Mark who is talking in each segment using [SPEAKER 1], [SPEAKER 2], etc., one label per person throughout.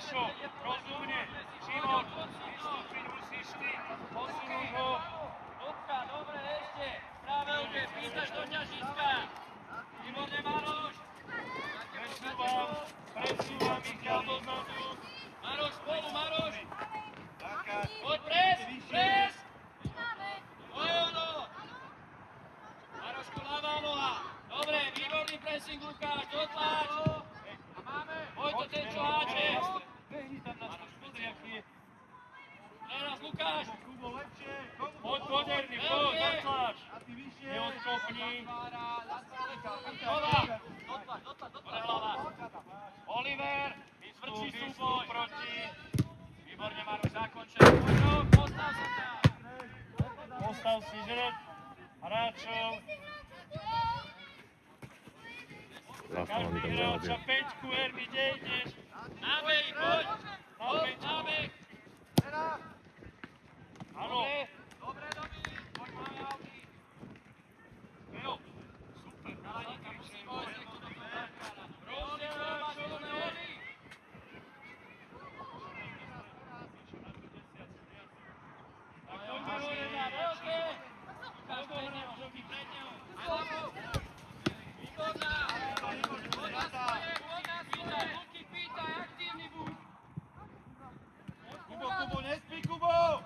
[SPEAKER 1] Sašo, rozumne. Šimon, vystúpiť musíš ty. Posunúť ho.
[SPEAKER 2] Ľudka, dobre, ešte. Práve pýtaš do ťažiska. Výborne, Maroš.
[SPEAKER 1] Presúvam Michal dozadu.
[SPEAKER 2] Maroš, spolu, Maroš.
[SPEAKER 1] Taká.
[SPEAKER 2] Poď, pres. To je ono. Maroško, ľavá noha. Dobre, výborný pressing, Lukáš, dotlač. Poď to ten, čo háče.
[SPEAKER 1] Behni tam na skúš, pozri, aký je.
[SPEAKER 2] Teraz, Lukáš.
[SPEAKER 1] Kubo, lepšie. Poď, moderný, poď, zatlač.
[SPEAKER 3] A ty vyššie.
[SPEAKER 1] Neodkopni.
[SPEAKER 2] Nova. Dole hlava. Oliver, vyzvrčí súboj.
[SPEAKER 1] Proti.
[SPEAKER 2] Výborne, Maroš, zakončil. Postav sa tam.
[SPEAKER 1] Postav si žreb hráčov. Každý hráč a peťku, Ermi, kde ideš?
[SPEAKER 2] Na beh, poď. Poď, na beh.
[SPEAKER 1] Áno.
[SPEAKER 2] Dobre, Dominik. Poď, máme auty.
[SPEAKER 1] Jo, super.
[SPEAKER 2] Kalaníka musí vojsť, nech to do toho zakára. Roli, máš voľné hody.
[SPEAKER 1] Tak poďme hore na
[SPEAKER 2] veľké. Lukáš, pred neho, Žuky, pred neho. Výborná. Poď na svoje, pýtaj, Luky, pýtaj, aktívny buď.
[SPEAKER 3] Kubo, nespí, Kubo!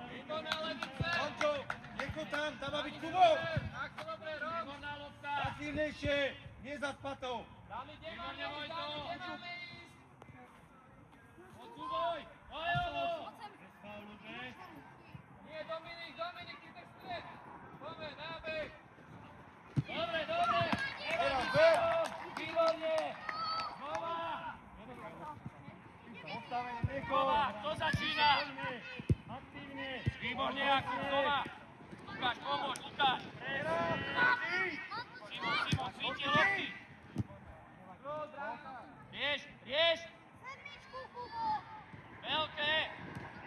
[SPEAKER 2] Výborná levice.
[SPEAKER 3] Tončo, nechod tam má byť Kubo!
[SPEAKER 2] Tak to dobre, rob. Výborná lopta.
[SPEAKER 3] Akívnejšie, nie za spatou.
[SPEAKER 2] Dámy, kde máme ísť, Poď, Kuboj. Poď, ono. Nie, Dominik, ty tak stred. Poďme, nábeh. Dobre.
[SPEAKER 3] Teraz, beh.
[SPEAKER 2] Výborne. Znova.
[SPEAKER 3] Postavenie, nechod.
[SPEAKER 2] Znova, to začína.
[SPEAKER 1] Aktívne.
[SPEAKER 2] Výborne, Jakub, znova. Lukáš, pomôž, Lukáš. Simon, cvíti lopty. Rieš. Veľké.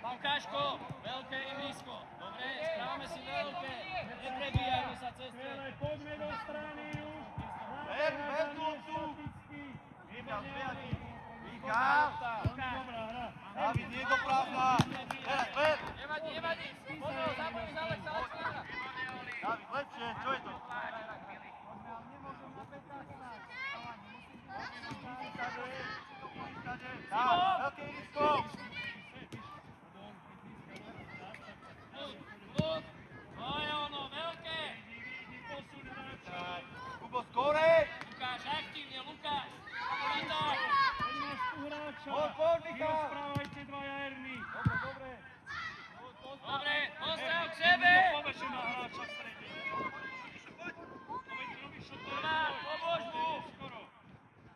[SPEAKER 2] Lukáško, veľké ihrisko. Dobre, správame si veľké. Neprebíjajme sa cez stred.
[SPEAKER 1] Poďme do strany už.
[SPEAKER 3] Ver tu loptu. Michal, zbiatý. Michal.
[SPEAKER 1] Dobrá hra.
[SPEAKER 3] David, nie do právna. Teraz, ver.
[SPEAKER 2] Nevadí. Pozor, zabojím za Alexandra.
[SPEAKER 3] David, lepšie, čo je to? Dá, veľké ihrisko.
[SPEAKER 2] Luk, to je ono, veľké.
[SPEAKER 3] Kubo, skore.
[SPEAKER 2] Lukáš, aktívne, Lukáš. Pýtaj.
[SPEAKER 1] Máš tu hráča.
[SPEAKER 3] Poď, Michal.
[SPEAKER 1] Rozprávajte dvaja Ermi.
[SPEAKER 3] Dobre.
[SPEAKER 2] Dobre, postav k sebe.
[SPEAKER 1] Povešená hráča v strede.
[SPEAKER 2] Prvá, pomôž mu.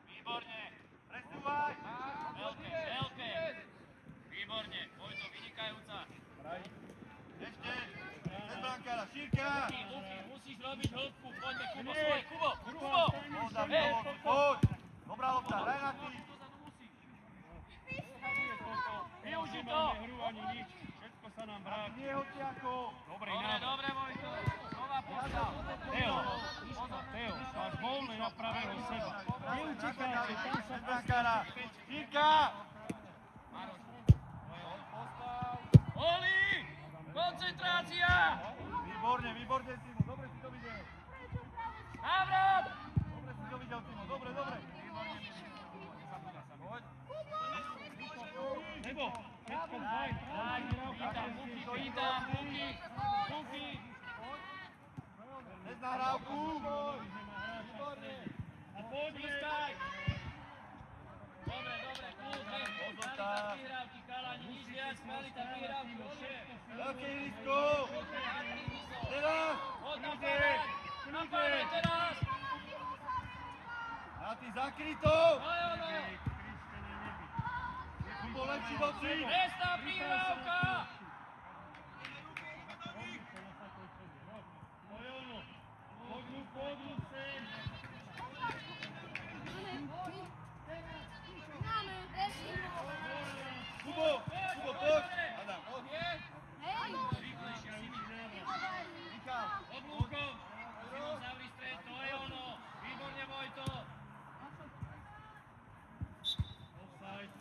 [SPEAKER 2] Výborne.
[SPEAKER 3] Presúvaj.
[SPEAKER 2] Veľké. Výborne, Vojto, vynikajúca.
[SPEAKER 3] Ešte. Cez brankára, šírka.
[SPEAKER 2] Luky, musíš robiť hĺbku. Poďme, Kubo, svoj, Kubo.
[SPEAKER 3] Poď, David, poď. Dobrá lopta, hraj na ty.
[SPEAKER 2] Využi to.
[SPEAKER 1] Nehru ani nič. Všetko sa nám vráti.
[SPEAKER 3] Nie hociako.
[SPEAKER 1] Dobrý
[SPEAKER 2] Dobre,
[SPEAKER 1] návrh.
[SPEAKER 2] Vojto. Znova postav.
[SPEAKER 1] Teo, máš voľné na pravého seba. Neučekáte, tam sa
[SPEAKER 3] Cez brankára. Šírka.
[SPEAKER 2] Oli, koncentrácia.
[SPEAKER 3] Výborne, Simo. Dobre si to videl.
[SPEAKER 2] Návrat.
[SPEAKER 3] Dobre si to videl, Simo. Dobre. Poď.
[SPEAKER 1] Nebo, všetko dvaj.
[SPEAKER 2] Pýtam, Luky.
[SPEAKER 3] Cez nahrávku.
[SPEAKER 1] A poďme.
[SPEAKER 2] Pískaj. Dobre, kľud, hej. Kvalita prihrávky, chalani, nič viac, kvalita prihrávky,
[SPEAKER 3] Veľké ihrisko. Teraz.
[SPEAKER 2] Poď na páve, teraz.
[SPEAKER 3] A ty zakryto.
[SPEAKER 2] To je ono.
[SPEAKER 3] Kubo, lepší boci.
[SPEAKER 2] Presná prihrávka.
[SPEAKER 1] To je ono. Poďme sem.
[SPEAKER 3] Kubo, poď. Adam, poď.
[SPEAKER 2] Rýchlejšie,
[SPEAKER 3] Michal.
[SPEAKER 2] Oblúkom. Simon, zavri stred, to je ono. Výborne, Vojto.
[SPEAKER 1] Offside.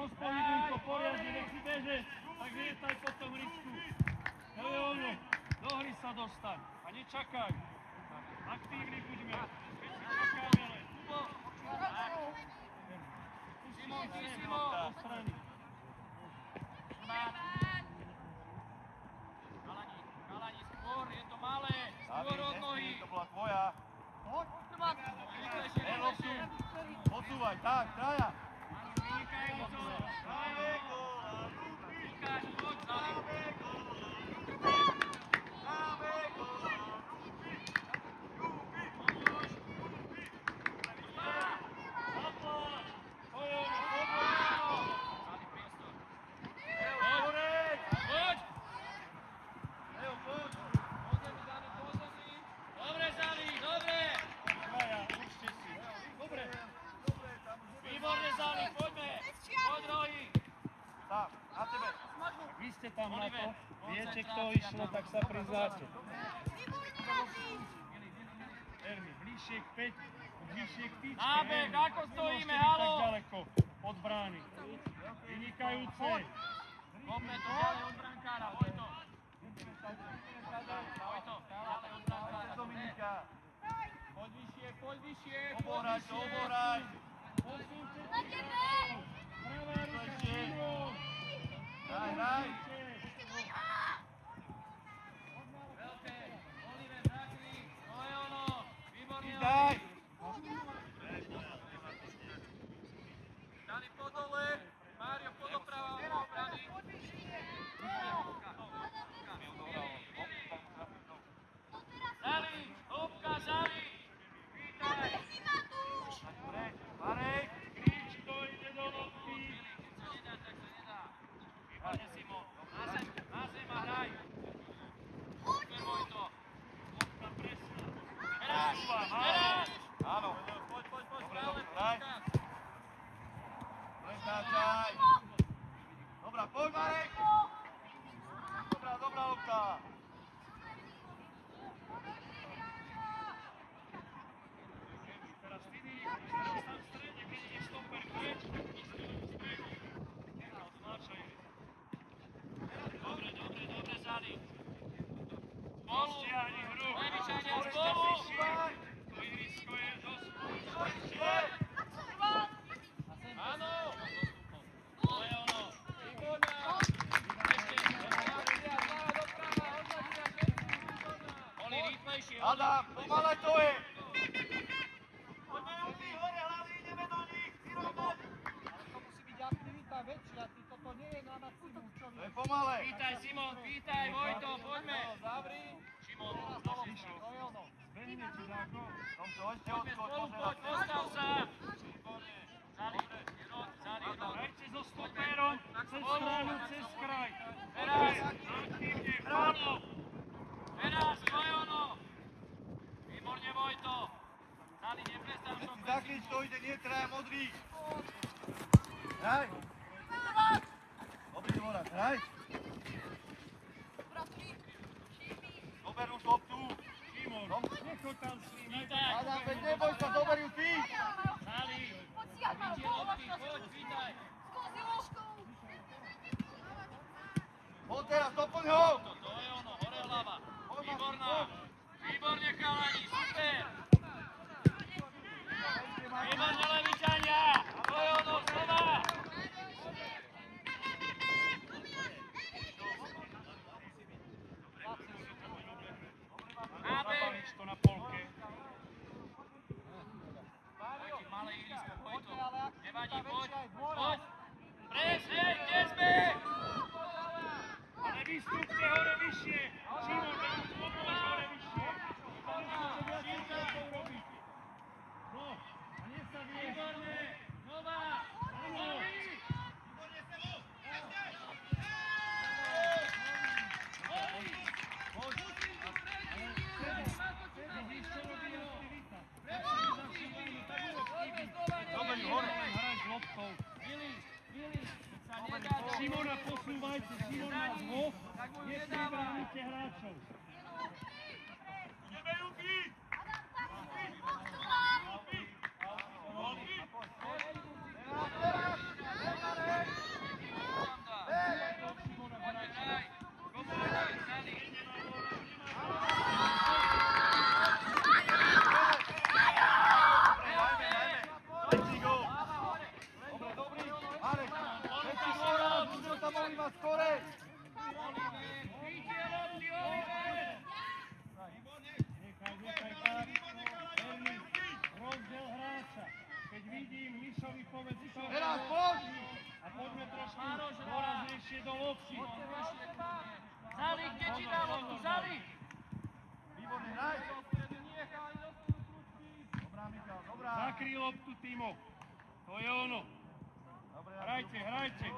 [SPEAKER 1] rozpohybuj to poriadne, nech si bežec, tak lietaj po tom risku. To je ono, do hry sa dostaň a nečakaj. Aktívny buďme, keď si čakáme len.
[SPEAKER 2] Simon, ty Simon!
[SPEAKER 1] Do strany.
[SPEAKER 2] Kalani, skôr, je to malé, skôr od nohy.
[SPEAKER 3] To bola tvoja.
[SPEAKER 2] Rýchlejšie, rýchlejšie.
[SPEAKER 3] Posúvaj, tak, traja.
[SPEAKER 2] Vynikajúco. Lukáš, poď, Zali.
[SPEAKER 1] Vy ste tam na to, viete, kto išlo, tak sa priznáte. Ermi, bližšie k 5, bližšie k tyčke.
[SPEAKER 2] Nábeh, ako stojíme,
[SPEAKER 1] tak
[SPEAKER 2] halo?
[SPEAKER 1] ďaleko od brány. Vynikajúce.
[SPEAKER 2] Kopne to ďalej od brankára, Vojto. Vojto, ďalej od brankára.
[SPEAKER 3] Dominika.
[SPEAKER 2] Poď vyššie,
[SPEAKER 3] Oboraj to, oboraj.
[SPEAKER 1] Posunte sa. Pravá ruka, Šimon.
[SPEAKER 3] Hraj, hraj.
[SPEAKER 2] Veľké, Oliver, Zakri, to je ono, výborne.
[SPEAKER 3] Daj.
[SPEAKER 2] Dali po dole, Mário podoprava, obrany. Zali, hĺbka, Zali, vítaj.
[SPEAKER 3] Preč, Marek.
[SPEAKER 1] Krič, to ide do lopty.
[SPEAKER 2] Keď sa nedá, tak sa nedá. Výborne, Simon. Na zem a hraj. Super, Vojto.
[SPEAKER 1] Lopta presná.
[SPEAKER 2] Teraz, teraz.
[SPEAKER 3] Áno.
[SPEAKER 2] Poď,
[SPEAKER 3] Dobre,
[SPEAKER 2] stále
[SPEAKER 3] hraj.
[SPEAKER 2] počkať.
[SPEAKER 3] Prestáčaj. Dobrá, poď Marek. Dobrá lopta.
[SPEAKER 1] Teraz ty teraz tam v strede, keď ide stoper preč, isto v strede. Odznáčaj.
[SPEAKER 2] Dobre, Zali.
[SPEAKER 1] Spolu. Stiahni hru.
[SPEAKER 2] Levičania,
[SPEAKER 1] Poďte
[SPEAKER 2] spolu.
[SPEAKER 1] bližšie. To ihrisko je dosť bližšie.
[SPEAKER 2] Áno. To je ono. Výborná. Ešte. Oli, rýchlejšie.
[SPEAKER 3] Adam, pomalé to je. To je pomalé.
[SPEAKER 2] Vítaj, Simon, vítaj, Vojto, poďme. Šimon,
[SPEAKER 1] Zbehne ti dáko.
[SPEAKER 3] Tomco, ešte
[SPEAKER 2] poďme
[SPEAKER 3] odskoč,
[SPEAKER 2] spolu,
[SPEAKER 3] pozeraj.
[SPEAKER 2] postav sa. Zali, Zali.
[SPEAKER 1] Dajte so stoperom cez stranu, cez kraj.
[SPEAKER 2] Teraz.
[SPEAKER 1] Aktívne,
[SPEAKER 2] Áno. Teraz, to je ono. Výborne, Vojto. Zali, neprestav
[SPEAKER 3] Keď
[SPEAKER 2] som
[SPEAKER 3] si zakryť, to ide, nie traja modrý. Hraj. Dobrý dvorak, hraj. Dober už loptu.
[SPEAKER 1] Šimon, nechoď tam s ním.
[SPEAKER 2] Vítaj.
[SPEAKER 3] Adam, veď neboj sa, dober ju ty.
[SPEAKER 2] Zali. Vidie lopty, poď, vítaj.
[SPEAKER 3] Poď teraz, doplň ho.
[SPEAKER 2] To je ono, hore hlava. Výborná. Výborne, chalani, super. Výborne, Levičania. To je ono, znova.
[SPEAKER 1] Zapalič to na polke.
[SPEAKER 2] Taký malé ihrisko, Vojto. Nevadí, poď, poď. Pres, hej, kde sme?
[SPEAKER 1] Ale vystúpte hore vyššie. Šimon, pomôž hore vyššie. Musíte viac útokov robiť. No, a nech sa vie.
[SPEAKER 2] Výborne, znova.
[SPEAKER 1] Áno.
[SPEAKER 3] Dober ju hore.
[SPEAKER 1] Hraj s loptou.
[SPEAKER 2] Billy, keď sa nedá,
[SPEAKER 1] Šimona posúvajte, Šimon má dvoch.
[SPEAKER 2] tak mu
[SPEAKER 1] Nech
[SPEAKER 2] nedáva.
[SPEAKER 1] nebránite hráčov.
[SPEAKER 3] Ideme, Juki. Teraz, teraz, Oliva, skorej!
[SPEAKER 2] Krytie lopty, Oliver!
[SPEAKER 1] Nechaj tak. Erni, rozdiel hráča. Keď vidím Mišovi pomedzi toho
[SPEAKER 3] Teraz poď!
[SPEAKER 1] a poďme trošku dôraznejšie do lopty.
[SPEAKER 2] Zali, kde ti dá loptu? Zali!
[SPEAKER 3] Výborne, hraj! Dobrá, Michal, dobrá.
[SPEAKER 1] Zakryj loptu, Timo. To je ono.
[SPEAKER 3] Dobre,
[SPEAKER 1] Hrajte, hrajte.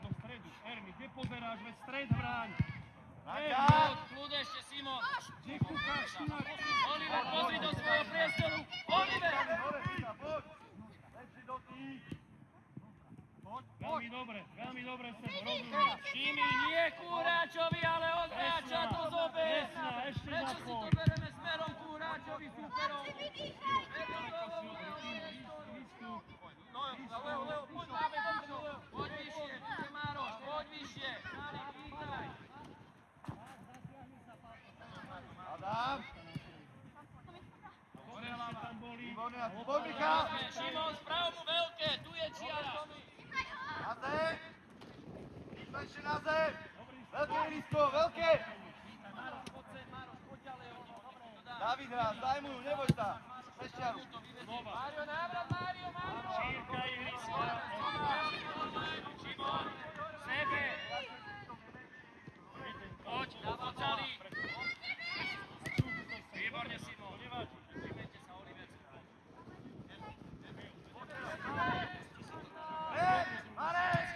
[SPEAKER 1] Do stredu. Erni, kde pozeráš? Veď stred hráň.
[SPEAKER 2] Kľud ešte, Simon.
[SPEAKER 1] Kde kúkáš tu na...
[SPEAKER 2] Oliver, pozri do svojho priestoru. Oliver!
[SPEAKER 3] Hore, Michal, poď! Lepší dotyk. Poď, poď!
[SPEAKER 1] Veľmi dobre, Sebo, rozumiem.
[SPEAKER 2] Šimi, nie ku hráčovi, ale od hráča to zober.
[SPEAKER 1] Presná, ešte
[SPEAKER 2] Prečo si
[SPEAKER 1] zachoď.
[SPEAKER 2] to bereme smerom ku hráčovi, súperom? Poď vyššie, kde Mároš, poď vyššie. Zali, pýtaj.
[SPEAKER 3] Adam!
[SPEAKER 1] Dobre, ešte tam boli.
[SPEAKER 3] Výborne, a poď, Michal!
[SPEAKER 2] Šimon, sprav mu veľké, tu je čiara.
[SPEAKER 3] Na zem! Rýchlejšie na zem! Veľké ihrisko, veľké!
[SPEAKER 2] Mároš, poď sem, Mároš, poď ďalej od neho.
[SPEAKER 3] David hrá, daj mu, neboj sa! Pešťaru!
[SPEAKER 2] Mário, návrat, Mário, Mário!
[SPEAKER 1] Šírka ihriska.
[SPEAKER 2] Šimon, sebe! Poď, Zali! Výborne, Simon. Vymente sa, Oliver.
[SPEAKER 3] Marek!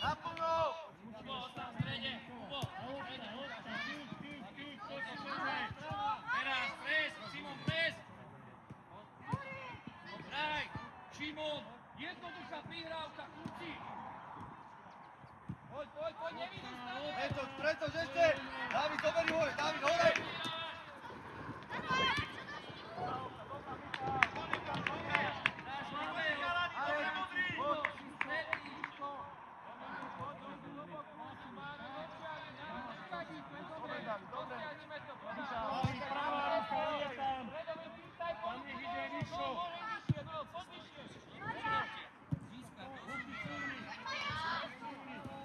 [SPEAKER 3] Naplno!
[SPEAKER 2] Kubo, ostan v strede. Kubo, teraz, pres, Simon, pres. Hraj, Šimon, jednoduchá prihrávka, kľúci. Poď, nevidíš tam.
[SPEAKER 3] Pretoč ešte! David, zober ju hore, David, hore!
[SPEAKER 2] Dáš ľavého.
[SPEAKER 3] Marek, poď! Dobre, David, dobre!
[SPEAKER 1] David, pravá ruka je tam. Tam nech ide Mišo.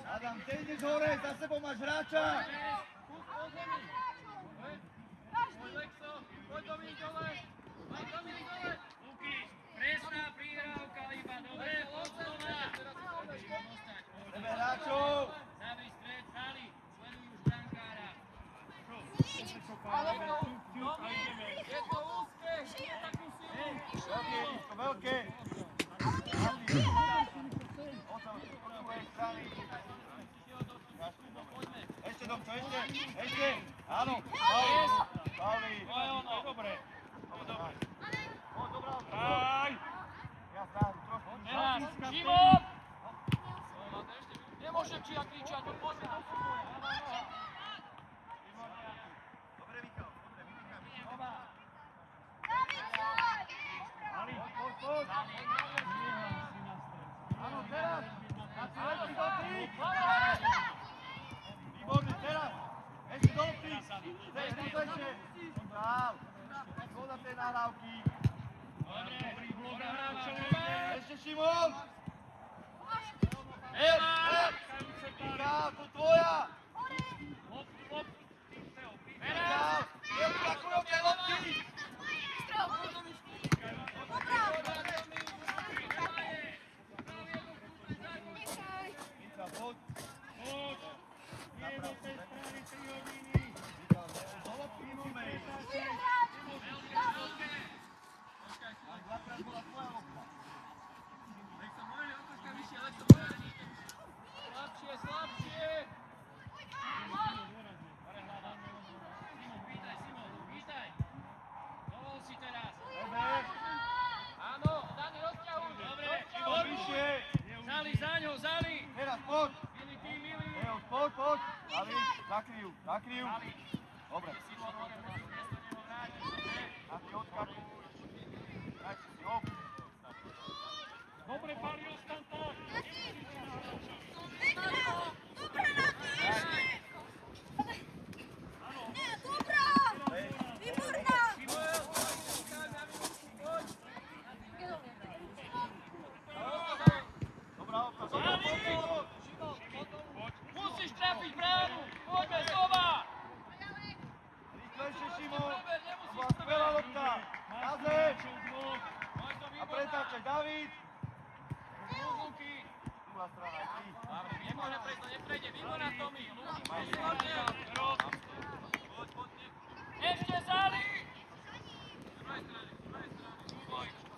[SPEAKER 3] Adam, ty ideš hore, za sebou máš hráča!
[SPEAKER 2] Luky, presná prihrávka iba, dobre, podstová.
[SPEAKER 3] Sebe hráčov!
[SPEAKER 2] Zavri stred, Zali, sleduj už brankára.
[SPEAKER 1] A ideme.
[SPEAKER 2] Je to úzke, nie takú silu.
[SPEAKER 3] Veľké ihrisko, veľké! Ešte, Domčo, ešte! Áno! Pauli!
[SPEAKER 1] To je ono, dobre.
[SPEAKER 3] Poď, dobrá!
[SPEAKER 1] Hraj.
[SPEAKER 3] Ja stávam trošku.
[SPEAKER 2] Teraz, Šimon! Nemôžem ti ja kričať, poďme do súboja.
[SPEAKER 3] Dobre, Michal, dobre, vynikaj.
[SPEAKER 1] Ali,
[SPEAKER 3] Poď! Áno, teraz! Lepší dotyk! Výborne, teraz! Ešte dotyk! Rýchlejšie! Dál! Škoda tej nahrávky!
[SPEAKER 1] dobrý blok na hráčov.
[SPEAKER 3] Ešte Šimon! Michal, to tvoja! Michal, neodskakujú tie lopty! Michal, poď!
[SPEAKER 1] Poď. Nie do tej strany 3 hodiny.
[SPEAKER 3] Michal, do lopty musíme ísť. Až dvakrát bola tvoja lopta.
[SPEAKER 2] Slabšie! Hore hlava. Simon, pýtaj. Dovol si teraz.
[SPEAKER 3] Dobre,
[SPEAKER 2] Áno, Dani, rozťahuj. Dobre,
[SPEAKER 3] poď vyššie!
[SPEAKER 2] Zali, za ňou, Zali.
[SPEAKER 3] Teraz poď!
[SPEAKER 2] Milý.
[SPEAKER 3] Leo, poď! Ali, zakryjú. Dobre. A ty odskakuj. Dajte si hop.
[SPEAKER 1] Dobre, Pali, ostan tak.
[SPEAKER 3] Dobrá lopta, dobrá lopta.
[SPEAKER 2] Luky.
[SPEAKER 3] Druhá strana, ty.
[SPEAKER 2] Dobre, nemôže prejsť, to neprejde. Výborná, Tomi. Výborne. Ešte Zali.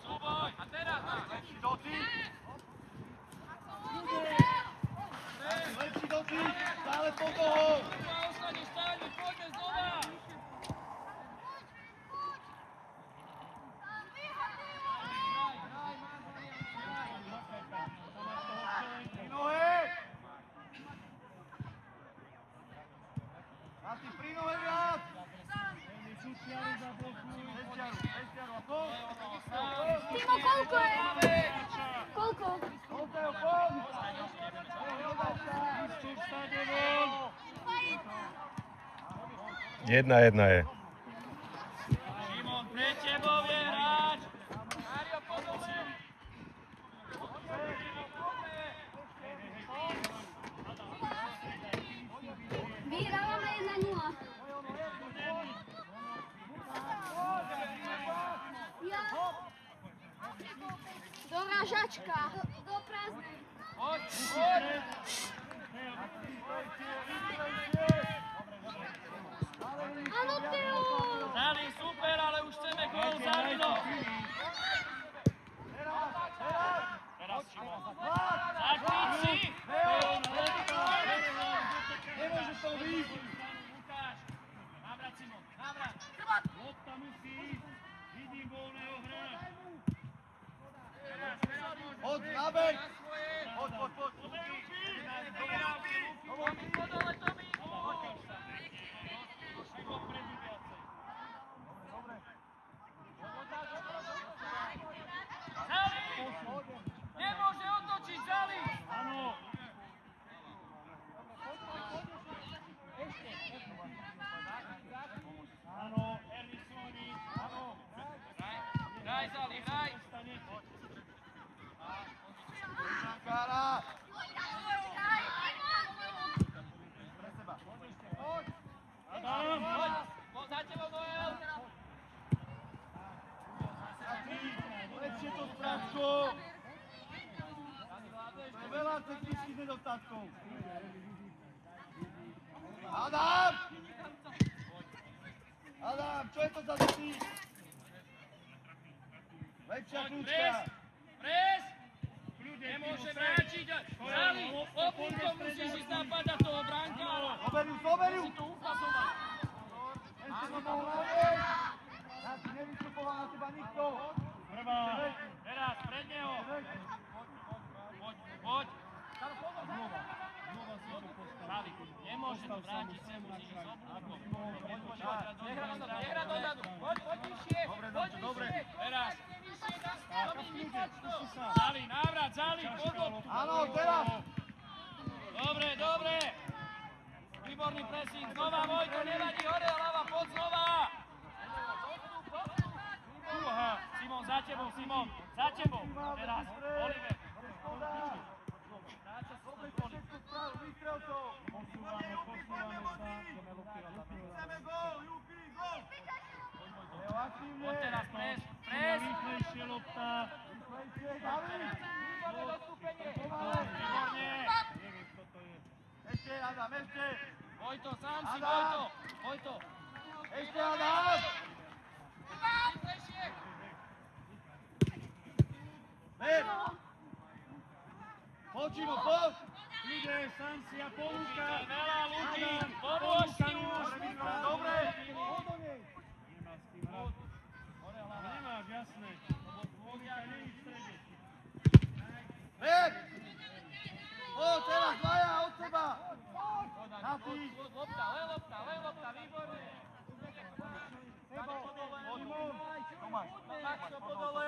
[SPEAKER 2] Súboj. A teraz tak.
[SPEAKER 3] Lepší dotyk. Lepší dotyk. Stále pod nohou.
[SPEAKER 2] Ostane, stáňme, poďme znova.
[SPEAKER 3] Pri nohe. Nati, pri nohe viac. Ešťaru, a poď.
[SPEAKER 4] Timo, koľko je? Koľko?
[SPEAKER 3] Oltajo, poď.
[SPEAKER 1] Stade von!
[SPEAKER 5] 1-1 je.
[SPEAKER 2] Šimon, pre tebou je hráč. Mário, podole.
[SPEAKER 4] Vyhrávame 1-0. Ja. Dorážačka. Do prázdnej.
[SPEAKER 2] Poď, poď.
[SPEAKER 4] Áno, Teo.
[SPEAKER 2] Zali, super, ale už chceme gól, Zalino. Teraz Šimon. Zakryť si.
[SPEAKER 3] Nemôžeš to výjsť.
[SPEAKER 2] Lukáš. Návrat, Simon. Návrat.
[SPEAKER 1] Lopta musí ísť. Vidím voľného hráča.
[SPEAKER 3] Poď, nabeh. Poď.
[SPEAKER 2] Tomi, podole, Tomi.
[SPEAKER 1] Šimon predu viacej.
[SPEAKER 2] Zali. Nemôže otočiť, Zali.
[SPEAKER 1] Áno. Áno, Ernisoni. Áno.
[SPEAKER 2] Hraj, Zali, hraj.
[SPEAKER 3] Kára. Pre seba.
[SPEAKER 1] Adam.
[SPEAKER 2] Poď za tebou, Noel.
[SPEAKER 3] Lepšie to stráčko. To je veľa technických nedostatkov. Adam! Adam, čo je to za dotyk? Lepšia
[SPEAKER 2] Poď,
[SPEAKER 3] kľúčka.
[SPEAKER 2] pres. Nemôže vrátiť. Zali, obrúkom musíš ísť napadať toho brankára.
[SPEAKER 3] Zober ju!
[SPEAKER 2] Si to upasovať.
[SPEAKER 3] Ešte to mohol naviesť. Nevystupoval na teba nikto.
[SPEAKER 1] Prvá. Teraz pred neho.
[SPEAKER 2] Poď. Zali, nemôže to vrátiť sem, musíš ísť obrúkom. Nehrá dozadu. Poď vyššie.
[SPEAKER 3] Dobre.
[SPEAKER 2] Teraz. Zali, návrat, Zali, podol.
[SPEAKER 3] Áno, teraz.
[SPEAKER 2] Dobre. Výborný pressing, znova Vojko, nevadí, hore, ľava, poď znova. Simon, za tebou, za tebou. Teraz, Oliver. Poď teraz, pres.
[SPEAKER 1] Rýchlejšie lopta.
[SPEAKER 2] Výborne.
[SPEAKER 3] Ešte, Adam, ešte.
[SPEAKER 2] Vojto, sám si,
[SPEAKER 3] Adam.
[SPEAKER 2] Vojto.
[SPEAKER 3] Ešte, Adam. Ver. Poď, Čimo, poď.
[SPEAKER 1] Ide, sám si a polúka.
[SPEAKER 2] Veľa ľudí, pomôž si už.
[SPEAKER 3] Dobre.
[SPEAKER 1] Nemá s tým hrať. Nemáš, jasné. Lebo polúka nie je v strede.
[SPEAKER 3] Ver. Poď, teraz dvaja od seba. Nati.
[SPEAKER 2] Len lopta, výborne.
[SPEAKER 3] Tomáš.
[SPEAKER 2] Maxo podole.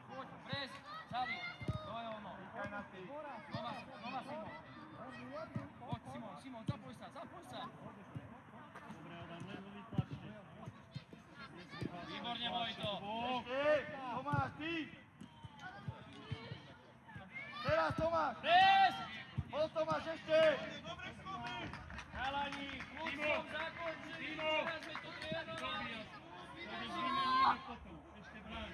[SPEAKER 2] Poď, pres, Zali. To je ono.
[SPEAKER 3] Čakaj, Nati.
[SPEAKER 2] Znova Simon. Poď, Simon, zapoj sa.
[SPEAKER 1] Dobre, Adam, len ho vytlačte.
[SPEAKER 2] Výborne, Vojto.
[SPEAKER 3] Ešte. Tomáš, ty. Teraz, Tomáš.
[SPEAKER 2] Pres!
[SPEAKER 3] Poď, Tomáš, ešte.
[SPEAKER 1] Chalani,
[SPEAKER 2] Kľúčom zakončili. Teraz sme to trénovali.
[SPEAKER 1] to vymeníme potom. Ešte bráň.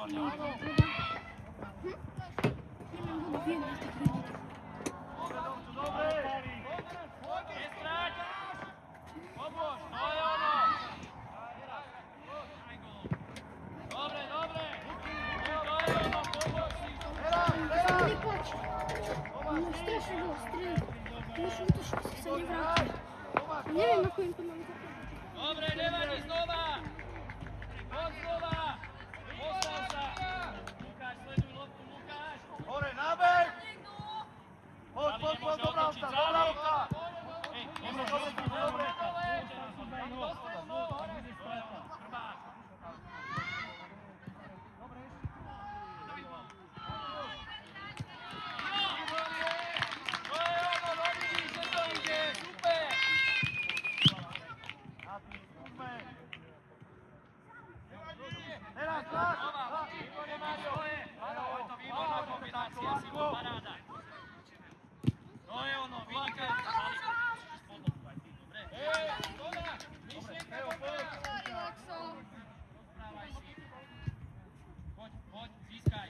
[SPEAKER 2] hlavne okno.
[SPEAKER 4] Nemám vodu, viem, že tak vidieť.
[SPEAKER 3] Dobre.
[SPEAKER 2] Nestrať! Pomôž, to je ono! Dobre, dobre! To je ono, pomôž si!
[SPEAKER 4] Dobrý poč. No strašne bolo strieľ. Musím útočiť, si sa nevrátil. Neviem, ako im to mám zapadať.
[SPEAKER 2] Dobre, nevadí znova! Poď znova! Postav sa! Lukáš, sleduj loptu, Lukáš!
[SPEAKER 3] Hore, nábeh! Poď, dobrá lopta, dobrá lopta!
[SPEAKER 2] Hej,
[SPEAKER 3] Dobre, dobre. Teraz, tak!
[SPEAKER 2] To je ono, vynikajúce. Poď, získaj.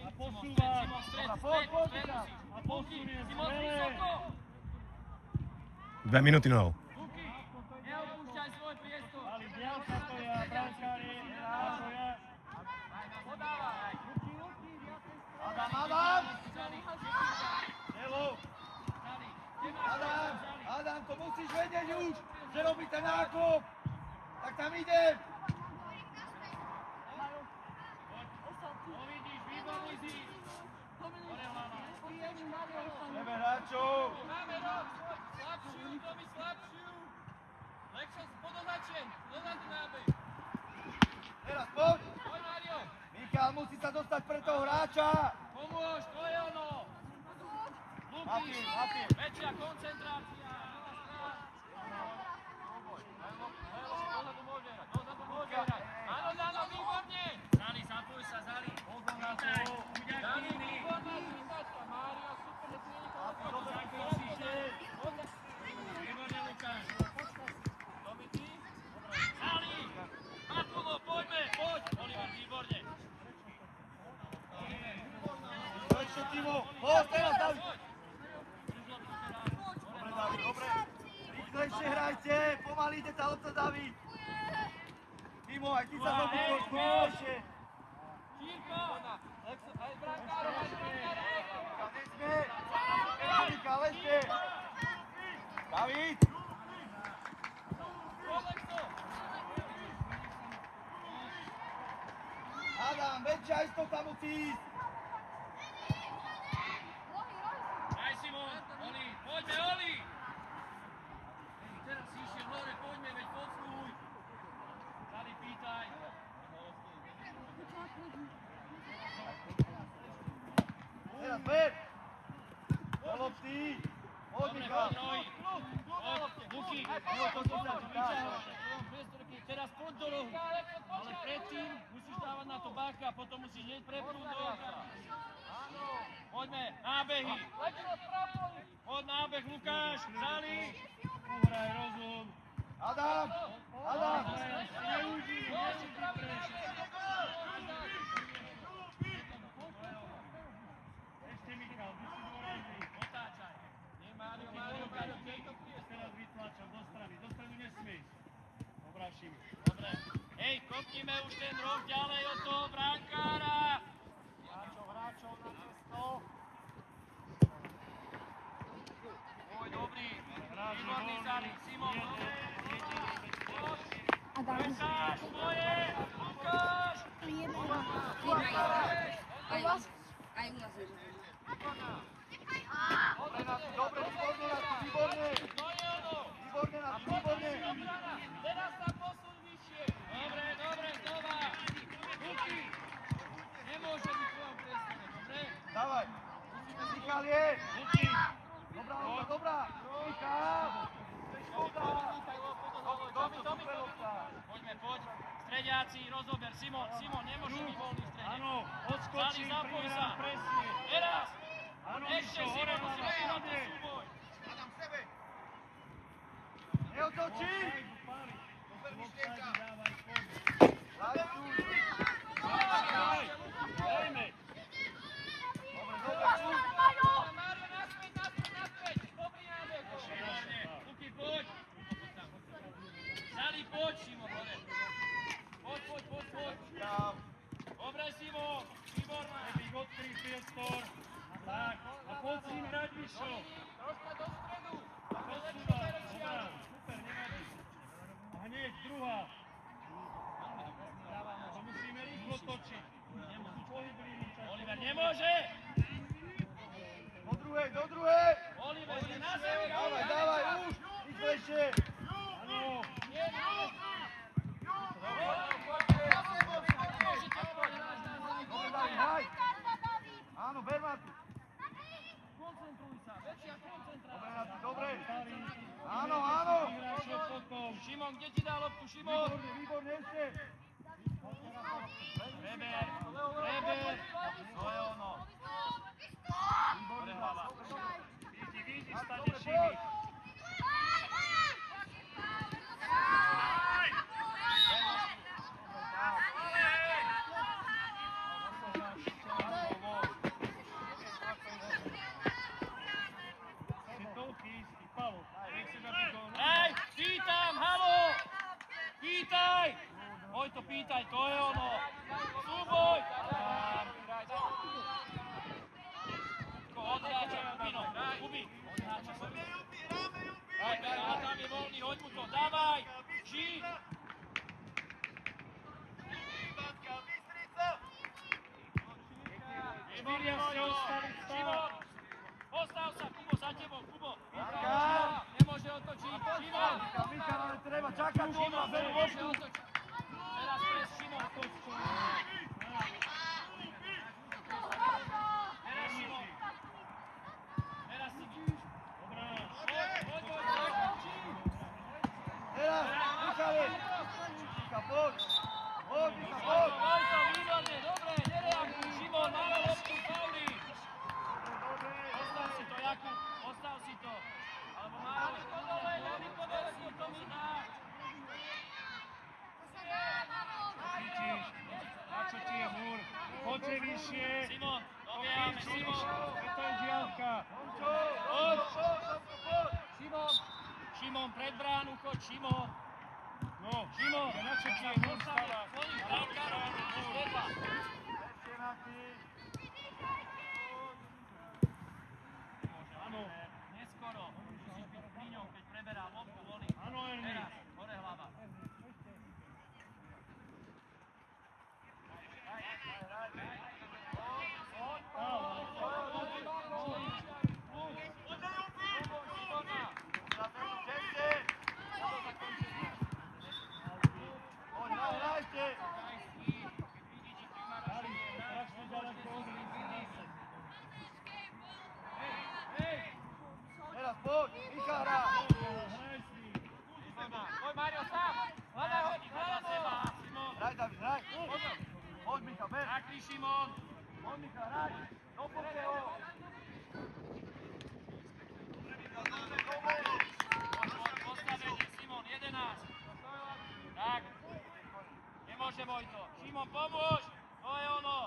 [SPEAKER 1] A posúvaj.
[SPEAKER 2] Simon, stred
[SPEAKER 3] Poď,
[SPEAKER 2] musíš.
[SPEAKER 1] A posunie
[SPEAKER 2] Simon,
[SPEAKER 1] smele.
[SPEAKER 2] vysoko.
[SPEAKER 5] 2 minúty 0.
[SPEAKER 2] Luky, neopúšťaj svoj priestor.
[SPEAKER 1] Ali Bielsa to ja, brankári, a to ja.
[SPEAKER 2] Podávaj.
[SPEAKER 3] Adam! Nelo!
[SPEAKER 2] Zali, kde máš
[SPEAKER 3] Adam!
[SPEAKER 2] Zali?
[SPEAKER 3] Adam, to musíš vedieť už, že robí ten nákup! Tak tam idem!
[SPEAKER 2] Vidíš, výborný zís. Hore hlava.
[SPEAKER 3] Nebe hráčov!
[SPEAKER 2] Máme rok. Slabšiu, Tomi, slabšiu. Lekšo, podozačien. Dozadu nábeh.
[SPEAKER 3] Teraz poď!
[SPEAKER 2] Poď, Mario.
[SPEAKER 3] Michal musí sa dostať pre toho hráča!
[SPEAKER 2] Pomôž, to je ono. Luky,
[SPEAKER 3] Hapím.
[SPEAKER 2] väčšia koncentrácia. Dozadu môže hrať. Áno, výborne. Zali, zapoj sa, Zali.
[SPEAKER 1] Pozor na to, buď
[SPEAKER 2] Zali,
[SPEAKER 1] aktívny.
[SPEAKER 2] výborná zvýtačka. Mário, super, že si
[SPEAKER 1] Zakúsište.
[SPEAKER 2] Výborne, Lukáš. Tomi, ty? Zali, naplno, poďme, poď. Oliver, výborne.
[SPEAKER 3] Ešte Timo! Poď teraz, David! Dobre, David, dobre! Rýchlejšie hrajte! Pomaly ide tá lopta, David! Timo, aj ty sa zobudíš trošku rýchlejšie!
[SPEAKER 2] Šírko. Aj brankárov, aj brankárov.
[SPEAKER 3] Nesmie! Michal, ešte! David!
[SPEAKER 2] Kolekto.
[SPEAKER 3] Adam, väčšia istota musí ísť!
[SPEAKER 2] Daj, Simon, Oli, poďme, Oli. Teraz si išiel hore, poďme, veď podsúj. Zali, pýtaj.
[SPEAKER 3] Teraz ver! Do lopty! Poď,
[SPEAKER 2] Dobre,
[SPEAKER 3] Michal!
[SPEAKER 2] poď, Roji. Poď, Luky. Teraz poď do rohu. Ale predtým musíš dávať na to báka a potom musíš hneď prepnúť do obrany. Poďme, nábehy. Poď nábeh, Lukáš, Zali.
[SPEAKER 1] Uhraj rozum.
[SPEAKER 3] Adam! Adam!
[SPEAKER 1] Neúži, ešte Michal, ty si dôležitý.
[SPEAKER 2] Otáčaj. Nie, Mário, tejto priestor.
[SPEAKER 1] Teraz vytlačam do strany nesmieš. Obrášim.
[SPEAKER 2] Dobre. Hej, kopnime už ten roh ďalej od toho brankára.
[SPEAKER 3] Hráčov na cesto!
[SPEAKER 2] Oj, dobrý. Výborný Zali. Simon, dobre.
[SPEAKER 4] Adam.
[SPEAKER 2] Lukáš, moje. Lukáš.
[SPEAKER 4] A u vás?
[SPEAKER 6] Aj u nás je.
[SPEAKER 3] Dobre, Nati, dobre, výborne, Nati, výborne!
[SPEAKER 2] To je ono.
[SPEAKER 3] Výborne, Nati, výborne!
[SPEAKER 2] Obrana. Teraz sa posun vyššie. Dobre, znova. Luky. Nemôže byť v tvojom priestore, dobre?
[SPEAKER 3] Dávaj! Michal je!
[SPEAKER 1] Luky,
[SPEAKER 3] Dobrá lopta, dobrá! Michal! Škoda! Dobre, super lopta!
[SPEAKER 2] Poďme, poď. Strediaci, rozober. Simon, nemôže byť voľný strediak.
[SPEAKER 1] áno, odskočím,
[SPEAKER 2] Zali, zapoj
[SPEAKER 1] prihrám
[SPEAKER 2] sa.
[SPEAKER 1] presne.
[SPEAKER 2] Teraz.
[SPEAKER 1] Áno,
[SPEAKER 2] Ešte,
[SPEAKER 1] Mišo, hore
[SPEAKER 2] Simon, musíme
[SPEAKER 1] hlava,
[SPEAKER 2] vyhrať ten
[SPEAKER 1] ide.
[SPEAKER 2] súboj.
[SPEAKER 3] Neotočí!
[SPEAKER 1] Páli, dávaj, poď.
[SPEAKER 3] Dávaj tu!
[SPEAKER 2] Pomaly poď, Šimon, hore. Poď. Dobre, Šimon. Výborná.
[SPEAKER 1] Nech ich odkryj priestor. Tak, a poď s ním hrať, Mišo.
[SPEAKER 2] Troška do stredu.
[SPEAKER 1] Presúva, dobrá, super, nevadí. A hneď druhá. To musíme rýchlo točiť. Sú pohybliví často.
[SPEAKER 2] Oliver nemôže.
[SPEAKER 3] Do druhej!
[SPEAKER 2] Oliver, je na zemi.
[SPEAKER 3] Dávaj, už! Rýchlejšie!
[SPEAKER 1] Áno,
[SPEAKER 3] Dobre, David, hraj! Áno, ber ma tu!
[SPEAKER 2] Koncentruj sa, väčšia koncentrácia.
[SPEAKER 3] Dobre, Nati, dobre!
[SPEAKER 1] Staví.
[SPEAKER 3] Áno!
[SPEAKER 1] Hráčov potom.
[SPEAKER 2] Šimon, kde ti dá loptu, Šimon?
[SPEAKER 3] Výborne, ešte!
[SPEAKER 2] Preber. To je ono. Hore hlava.
[SPEAKER 1] Vidí, stane Šimi. Si toľký istý, Pavol. Nechceš, aby to...
[SPEAKER 2] Hej, pýtam, halo! Pýtaj! Oj to pýtaj, to je ono. Súboj! Odhráča Kubino. Kubi, odhráča sa. Daj, tam je voľný, hoď mu to, dávaj! Ži!
[SPEAKER 1] Štyria ste ostali stále.
[SPEAKER 2] Šimon! Postav sa, Kubo, za tebou, Kubo!
[SPEAKER 3] Marka!
[SPEAKER 2] Nemôže otočiť, Šimon!
[SPEAKER 3] Michal, ale treba čakať tu,
[SPEAKER 2] Šimon,
[SPEAKER 3] ber
[SPEAKER 2] nemôže
[SPEAKER 3] loptu!
[SPEAKER 2] otočiť. Teraz pres, Šimon. Teraz Šimon. Teraz si mi.
[SPEAKER 1] Dobrá.
[SPEAKER 2] Poď, končí.
[SPEAKER 3] Teraz, Michale! Michal, poď! Poď, Michal, poď!
[SPEAKER 2] Vojto, výborne, dobre, nereaguj, Šimon, máme loptu, fauli. Postav si to, Jakub, postav si to. Alebo Máro, podole, si to mi dá.
[SPEAKER 1] Cítiš? Na čo ti je múr? Poďte vyššie.
[SPEAKER 2] Simon, dobijame, Simon.
[SPEAKER 1] To je diaľka.
[SPEAKER 2] Poď. Šimon. Šimon, pred bránu, choď, Šimon.
[SPEAKER 1] No,
[SPEAKER 2] Šimon.
[SPEAKER 1] na čo ti je múr stáva?
[SPEAKER 2] Svojich brankárov, bez vedla.
[SPEAKER 3] Ešte, Nati!
[SPEAKER 1] Áno,
[SPEAKER 2] Neskoro. Musíš byť pri ňom, keď preberá loptu, voli.
[SPEAKER 1] áno, Ernie.
[SPEAKER 2] Teraz, hore hlava.
[SPEAKER 3] Poď, hrajte!
[SPEAKER 1] Dali, strašne ďaleko od lízy zase.
[SPEAKER 3] Teraz poď, Michal, hraj!
[SPEAKER 1] Hraj s ním.
[SPEAKER 2] Poď, Mario, sám. Hľadaj, hoď za seba, Simon.
[SPEAKER 3] Hraj, David, hraj! Poď, Michal, ber!
[SPEAKER 2] Taký, Šimon.
[SPEAKER 3] Poď, Michal, hraj! Do pokeho!
[SPEAKER 2] Postavenie, Simon, 11. Tak. Nemôže Vojto. Šimon, pomôž. To je ono.